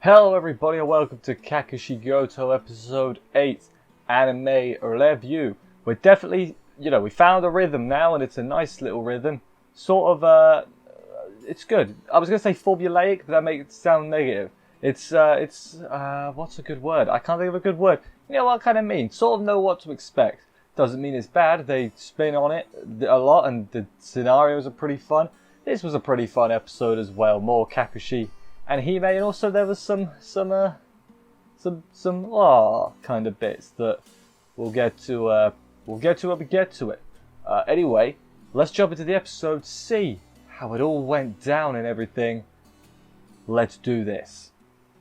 Hello everybody and welcome to Kakushigoto episode 8 anime review. We're definitely, we found a rhythm now and it's a nice little rhythm. Sort of, it's good. I was going to say formulaic, but that makes it sound negative. It's what's a good word? I can't think of a good word. You know what I kind of mean? Sort of know what to expect. Doesn't mean it's bad. They spin on it a lot and the scenarios are pretty fun. This was a pretty fun episode as well. More Kakushi and Hime, and also there was some kind of bits that we'll get to when we get to it. Anyway, let's jump into the episode, see how it all went down and everything. Let's do this.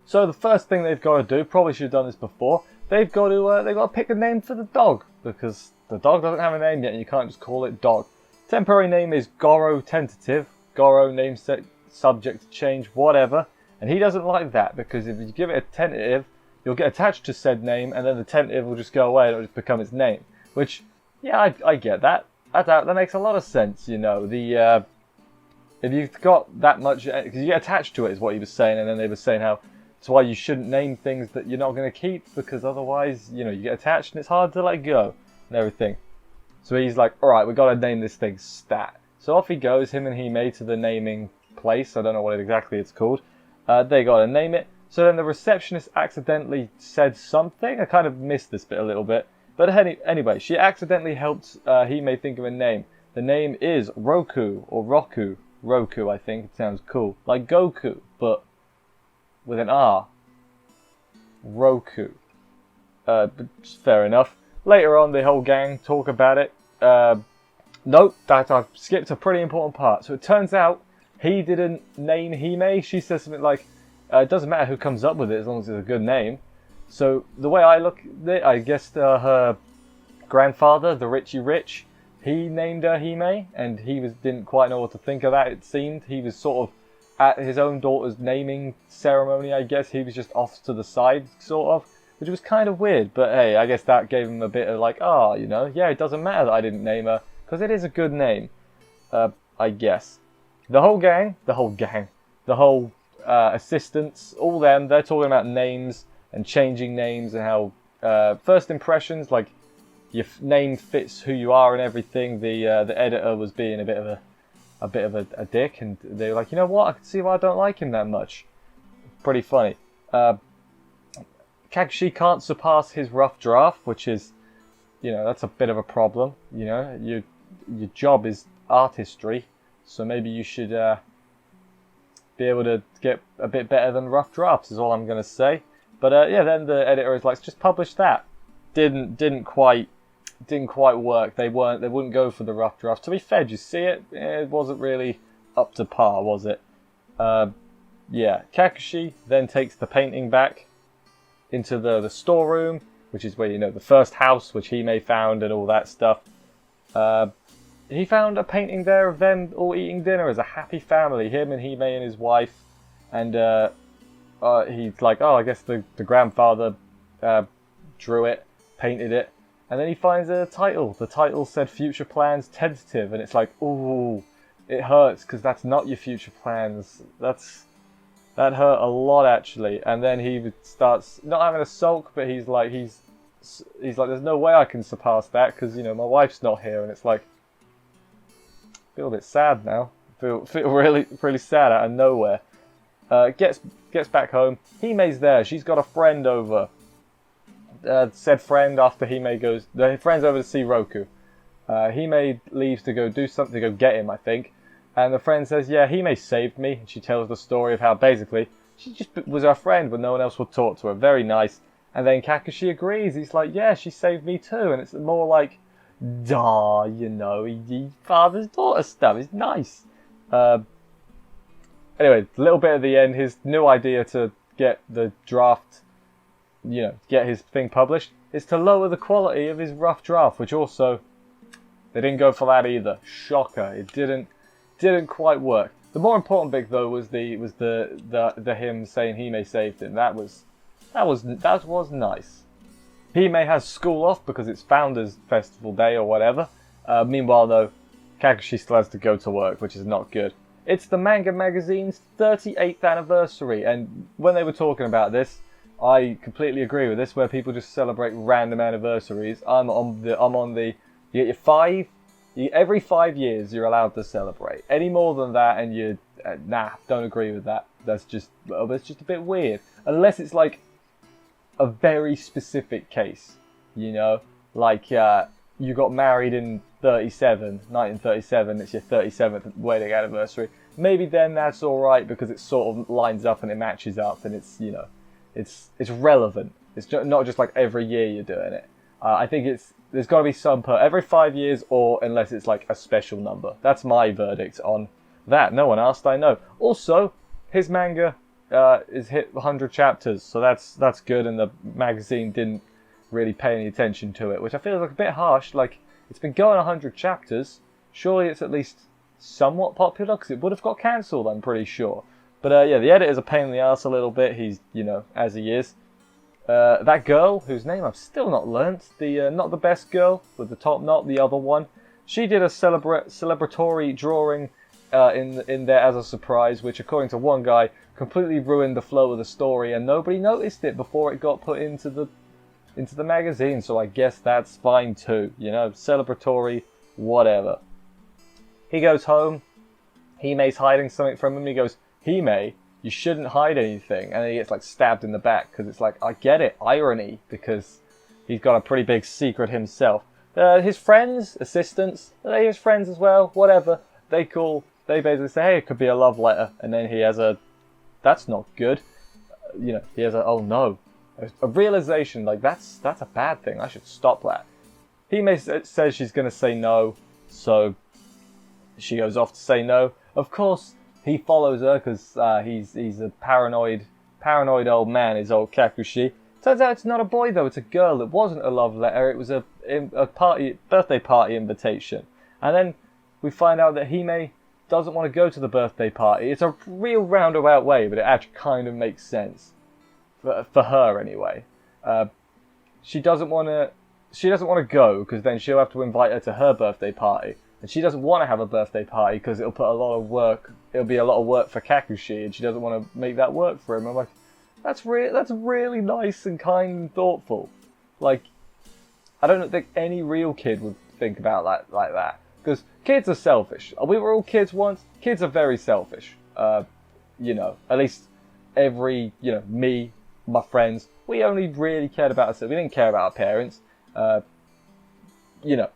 So the first thing they've got to do, probably should have done this before, they've got to pick a name for the dog, because the dog doesn't have a name yet and you can't just call it dog. Temporary name is Goro Tentative. Goro name set subject to change, whatever. And he doesn't like that, because if you give it a tentative, you'll get attached to said name, and then the tentative will just go away and it'll just become its name. Which, yeah, I get that. That makes a lot of sense, you know. If you've got that much, because you get attached to it, is what he was saying, and then they were saying how it's why you shouldn't name things that you're not going to keep, because otherwise, you get attached and it's hard to let go and everything. So he's like, alright, we've got to name this thing Stat. So off he goes, him and Hime, to the naming place. I don't know what exactly it's called. They got to name it. So then the receptionist accidentally said something. I kind of missed this bit a little bit. But anyway, she accidentally helped Hime think of a name. The name is Roku, or Roku. Roku, I think. It sounds cool. Like Goku, but with an R. Roku. But fair enough. Later on, the whole gang talk about it. Nope, I've skipped a pretty important part. So it turns out he didn't name Hime. She says something like, it doesn't matter who comes up with it as long as it's a good name. So the way I look at it, I guess her grandfather, the Richie Rich, he named her Hime, and he didn't quite know what to think of that, it seemed. He was sort of at his own daughter's naming ceremony, I guess. He was just off to the side, sort of, which was kind of weird. But hey, I guess that gave him a bit of like, yeah, it doesn't matter that I didn't name her, because it is a good name, I guess. The whole assistants, all them, they're talking about names and changing names and how first impressions, like your name fits who you are and everything. The editor was being a bit of a dick, and they were like, you know what, I can see why I don't like him that much. Pretty funny. Kakushi can't surpass his rough draft, which is, that's a bit of a problem. Your job is artistry. So maybe you should be able to get a bit better than rough drafts, is all I'm going to say. But yeah, then the editor is like, just publish that. Didn't quite work. They wouldn't go for the rough draft. To be fair, did you see it? It wasn't really up to par, was it? Yeah, Kakushi then takes the painting back into the storeroom, which is where, the first house which Hime found and all that stuff. He found a painting there of them all eating dinner as a happy family, him and Hime and his wife. And he's like, I guess the grandfather drew it, painted it. And then he finds a title. The title said Future Plans Tentative. And it's like, ooh, it hurts because that's not your future plans. That hurt a lot, actually. And then he starts not having a sulk, but he's like, there's no way I can surpass that because, my wife's not here. And it's like, feel a bit sad now. Feel really, really sad out of nowhere. Gets back home. Hime's there. She's got a friend over. Said friend after Hime goes. The friend's over to see Roku. Hime leaves to go do something, to go get him, I think. And the friend says, yeah, Hime saved me. And she tells the story of how basically she just was her friend, but no one else would talk to her. Very nice. And then Kakushi agrees. He's like, yeah, she saved me too. And it's more like, duh, he father's daughter stuff. It's nice. Anyway, a little bit at the end, his new idea to get the draft, get his thing published, is to lower the quality of his rough draft, which also, they didn't go for that either. Shocker. It didn't quite work. The more important bit though was the him saying Hime saved him. That was nice. Hime has school off because it's Founders Festival Day or whatever. Meanwhile, though, Kakushi still has to go to work, which is not good. It's the manga magazine's 38th anniversary, and when they were talking about this, I completely agree with this, where people just celebrate random anniversaries. I'm on the, you get your every 5 years you're allowed to celebrate. Any more than that and you, nah, don't agree with that. That's just a bit weird. Unless it's like a very specific case, you know? Like, you got married in 1937, it's your 37th wedding anniversary. Maybe then that's alright because it sort of lines up and it matches up and it's, you know, it's relevant. It's not just like every year you're doing it. I think there's got to be some every 5 years, or unless it's like a special number. That's my verdict on that. No one asked, I know. Also, his manga is hit 100 chapters, so that's good, and the magazine didn't really pay any attention to it, which I feel like a bit harsh. Like, it's been going 100 chapters. Surely it's at least somewhat popular, because it would have got cancelled, I'm pretty sure. But yeah, the editor's a pain in the arse a little bit. He's, you know, as he is. That girl, whose name I've still not learnt, the not the best girl with the top knot, the other one, she did a celebratory drawing in there as a surprise, which according to one guy completely ruined the flow of the story, and nobody noticed it before it got put into the magazine. So I guess that's fine too, you know, celebratory, whatever. He goes home. Hime's hiding something from him. He goes, Hime, you shouldn't hide anything. And then he gets like stabbed in the back because it's like, I get it, irony, because he's got a pretty big secret himself. His friends, assistants, they're his friends as well, whatever. They basically say, hey, it could be a love letter. And then he has that's not good. You know, he has oh no. A realization, like, that's a bad thing. I should stop that. Hime says she's going to say no, so she goes off to say no. Of course, he follows her because he's a paranoid old man, is old Kakushi. Turns out it's not a boy though, it's a girl. It wasn't a love letter, it was a birthday party invitation. And then we find out that Hime doesn't want to go to the birthday party. It's a real roundabout way, but it actually kind of makes sense. For her anyway. She doesn't want to go because then she'll have to invite her to her birthday party. And she doesn't want to have a birthday party because it'll be a lot of work for Kakushi, and she doesn't want to make that work for him. I'm like, that's really nice and kind and thoughtful. Like, I don't think any real kid would think about that like that. Because kids are selfish. We were all kids once. Kids are very selfish. You know, at least me, my friends, we only really cared about ourselves. We didn't care about our parents. You know,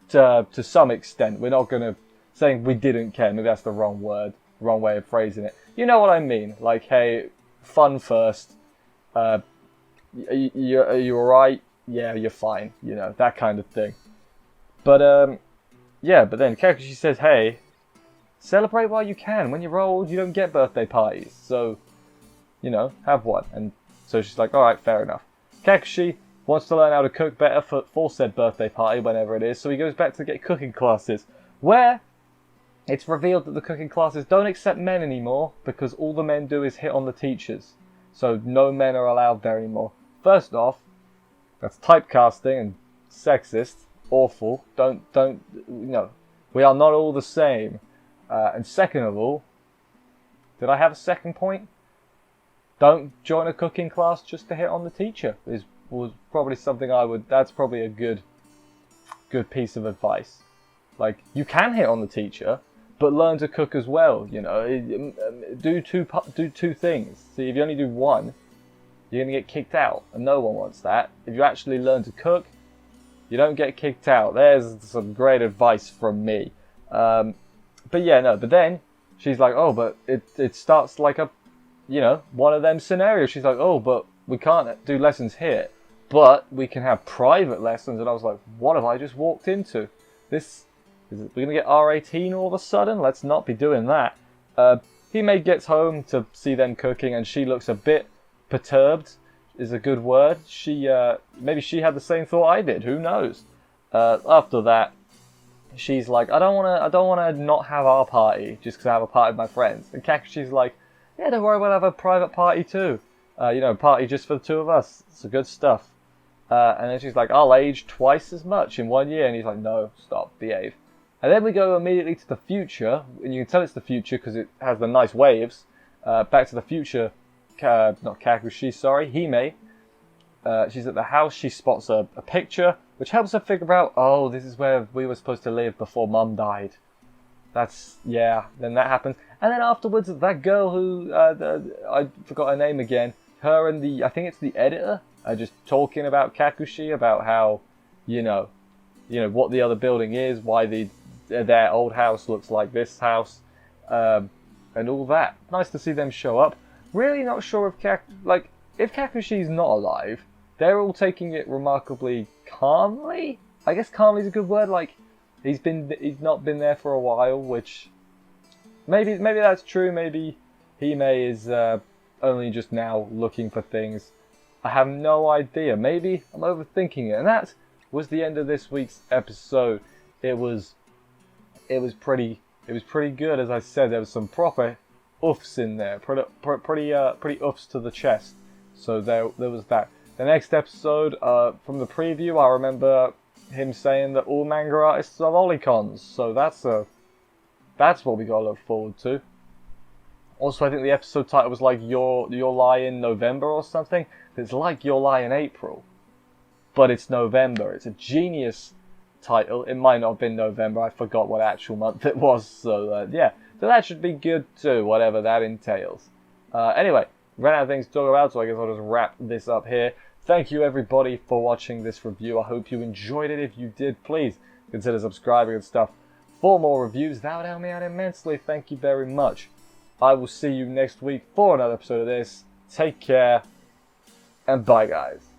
to some extent. We're not going to saying we didn't care. Maybe that's the wrong word, wrong way of phrasing it. You know what I mean? Like, hey, fun first. Are you alright? Yeah, you're fine. You know, that kind of thing. But yeah. But then Kakushi says, hey, celebrate while you can. When you're old, you don't get birthday parties. So, you know, have one. And so she's like, alright, fair enough. Kakushi wants to learn how to cook better for said birthday party, whenever it is, so he goes back to get cooking classes, where it's revealed that the cooking classes don't accept men anymore, because all the men do is hit on the teachers. So no men are allowed there anymore. First off, that's typecasting and sexist, awful, don't, you know, we are not all the same. And second of all, did I have a second point? Don't join a cooking class just to hit on the teacher was probably something that's probably a good piece of advice. Like, you can hit on the teacher, but learn to cook as well, you know. Do two things. See, if you only do one, you're going to get kicked out, and no one wants that. If you actually learn to cook, you don't get kicked out. There's some great advice from me. But yeah, no, but then she's like, oh, but it starts like a, you know, one of them scenarios. She's like, oh, but we can't do lessons here, but we can have private lessons. And I was like, what have I just walked into? We're going to get R18 all of a sudden? Let's not be doing that. Hime gets home to see them cooking, and she looks a bit perturbed, is a good word. Maybe she had the same thought I did, who knows? After that, she's like, I don't want to not have our party just because I have a party with my friends. And Kakushi's like, yeah, don't worry, we'll have a private party too. You know, party just for the two of us. It's good stuff. And then she's like, I'll age twice as much in 1 year. And he's like, no, stop, behave. And then we go immediately to the future, and you can tell it's the future because it has the nice waves. Back to the future, not Kakushi, sorry, Hime. She's at the house, she spots a picture, which helps her figure out, oh, this is where we were supposed to live before Mum died. Yeah, then that happens. And then afterwards, that girl who, I forgot her name again, her and I think it's the editor, are just talking about Kakushi, about how, you know, what the other building is, why their old house looks like this house, and all that. Nice to see them show up. Really not sure if Kakushi's not alive, they're all taking it remarkably calmly. I guess calmly is a good word. Like, he's not been there for a while, which maybe that's true. Maybe Hime is only just now looking for things. I have no idea. Maybe I'm overthinking it. And that was the end of this week's episode. It was pretty good. As I said, there was some proper oofs in there. Pretty oofs to the chest. So there was that. The next episode, from the preview, I remember him saying that all manga artists are lolicons. So that's what we gotta look forward to. Also, I think the episode title was like Your Lie in November or something. It's like Your Lie in April, but it's November. It's a genius title. It might not have been November. I forgot what actual month it was. So yeah, so that should be good too, whatever that entails. Anyway, ran out of things to talk about, so I guess I'll just wrap this up here. Thank you everybody for watching this review. I hope you enjoyed it. If you did, please consider subscribing and stuff for more reviews. That would help me out immensely. Thank you very much. I will see you next week for another episode of this. Take care, and bye guys.